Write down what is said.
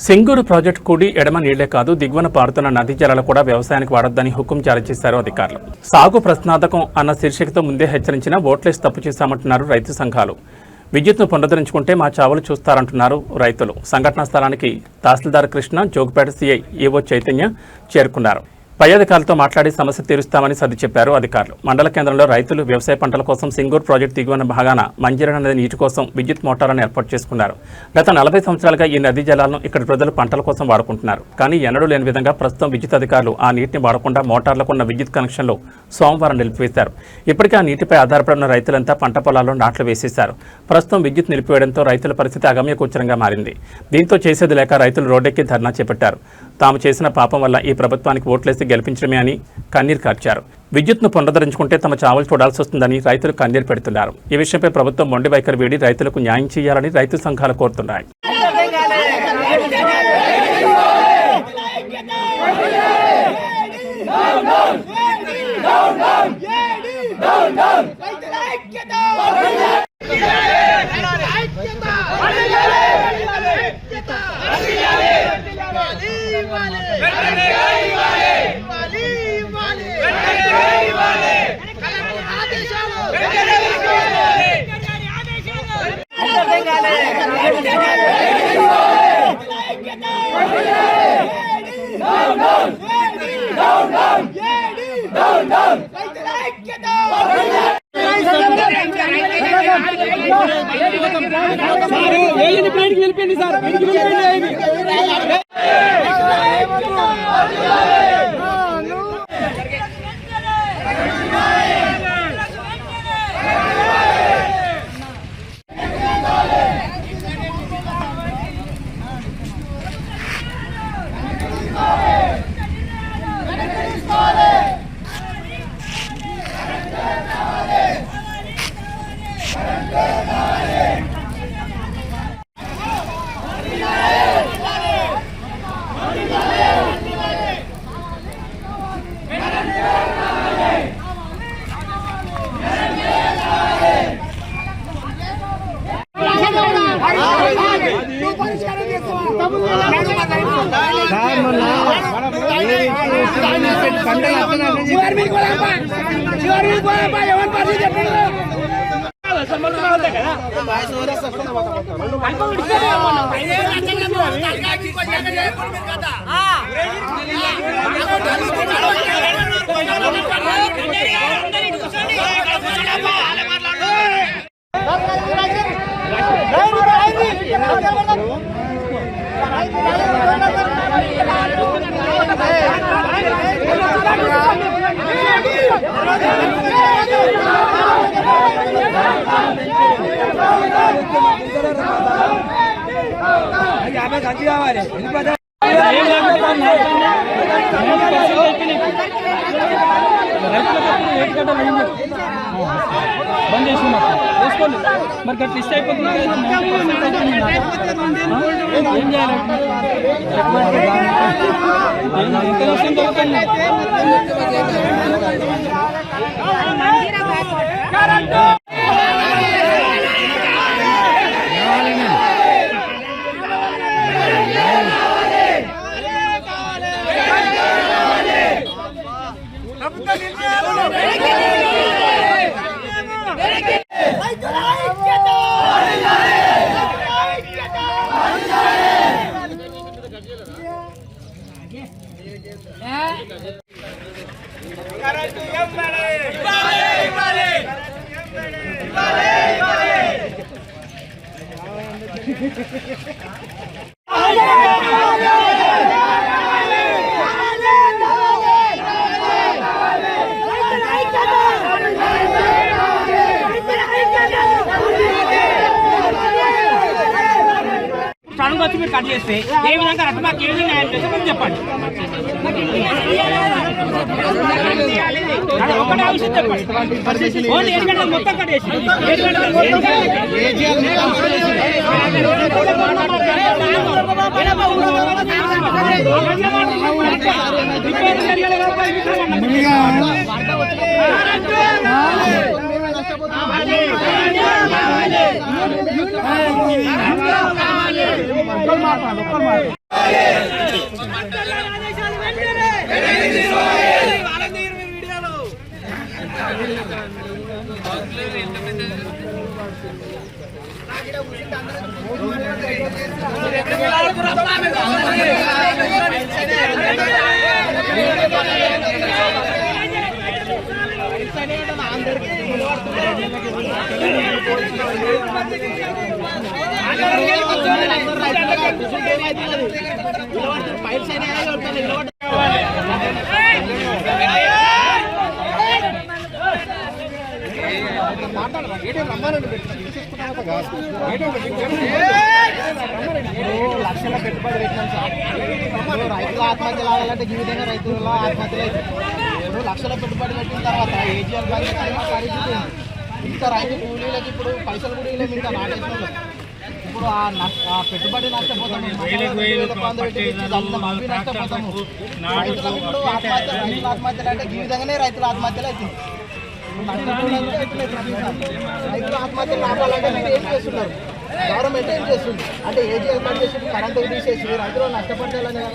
Singur project కూడి ఎడమ నీళ్లే కాదు దిగువన పారుతున్న నదీ జలాలు కూడా వ్యవసాయానికి వాడొద్దని హుకుం జారీ చేశారు అధికారులు. సాగు ప్రశ్నార్థకం అన్న శీర్షికతో ముందే హెచ్చరించినా ఓట్లేసి తప్పు చేశామంటున్నారు రైతు సంఘాలు. విద్యుత్ను పునరుద్ధరించుకుంటే మా చావులు చూస్తారంటున్నారు రైతులు. సంఘటనా స్థలానికి తహసీల్దార్ కృష్ణ, జోగిపేట సిఐ ఈవో చైతన్య చేరుకున్నారు. పై అధికారులతో మాట్లాడి సమస్య తీరుస్తామని సర్ది చెప్పారు అధికారులు. మండల కేంద్రంలో రైతులు వ్యవసాయ పంటల కోసం సింగూరు ప్రాజెక్టు దిగువన భాగాన మంజీరా నది నీటి కోసం విద్యుత్ మోటార్లను ఏర్పాటు చేసుకున్నారు. గత 40 సంవత్సరాలుగా ఈ నదీ జలాలను ఇక్కడ ప్రజలు పంటల కోసం వాడుకుంటున్నారు. కానీ ఎన్నడూ లేని విధంగా ప్రస్తుతం విద్యుత్ అధికారులు ఆ నీటిని వాడకుండా మోటార్లకు ఉన్న విద్యుత్ కనెక్షన్లు సోమవారం నిలిపివేశారు. ఇప్పటికే ఆ నీటిపై ఆధారపడిన రైతులంతా పంట పొలాల్లో నాట్లు వేసేశారు. ప్రస్తుతం విద్యుత్ నిలిపివేయడంతో రైతుల పరిస్థితి అగమ్యగోచరంగా మారింది. దీంతో చేసేది లేక రైతులు రోడ్డెక్కి ధర్నా చేపట్టారు. తాము చేసిన పాపం వల్ల ఈ ప్రభుత్వానికి ఓట్లేసి గెలిపించడమే అని కన్నీరు కార్చారు. విద్యుత్ను పునరుద్ధరించుకుంటే తమ చావులు చూడాల్సి వస్తుందని రైతులు కన్నీరు పెడుతున్నారు. ఈ విషయంపై ప్రభుత్వం మొండి వైఖరి వీడి రైతులకు న్యాయం చేయాలని రైతు సంఘాలు కోరుతున్నాయి. బంద్ చేసుకున్నప్పుడు వేసుకోండి. మరి గట్ల ఇష్ట అయిపోతుంది. ఏం చేయాలి? ఇంకా విషయం దొరుకుతుంది. వచ్చి మీరు కట్ చేస్తే ఏ విధంగా రట్టు మాకు ఏ విధంగా న్యాయం చేస్తే మీరు చెప్పండి. ఒకటే విషయం చెప్పండి. ఓన్లీ 7 గంటలు మొత్తం కట్ చేసి 7 గంటలు లక్షల పెట్టుబడి పెట్టినాం సార్. రైతుల ఆత్మహత్యలు ఆగాలంటే ఈ విధంగా రైతుల ఆత్మహత్యలు అవుతాయి. ఇప్పుడు లక్షల పెట్టుబడి పెట్టిన తర్వాత ఏజీఎల్ పరిస్థితి ఇంత రైతు కూలీలకి ఇప్పుడు పైసలు కూడా ఇవ్వలేము. ఇంకా నాటేసిన ఇప్పుడు ఆ పెట్టుబడి నష్టపోతాము. రైతులకు ఇప్పుడు రైతుల ఆత్మహత్యలు అంటే ఈ విధంగానే రైతుల ఆత్మహత్యలు అవుతుంది. రైతుల ఆత్మహత్యలు ఆపాలంటే మీరు ఏం చేస్తున్నారు? గవర్నమెంట్ ఏం చేస్తుంది అంటే ఏజీఎల్ కట్ చేసి కరెంట్ తీసేసి రైతులు నష్టపడతారని కదా.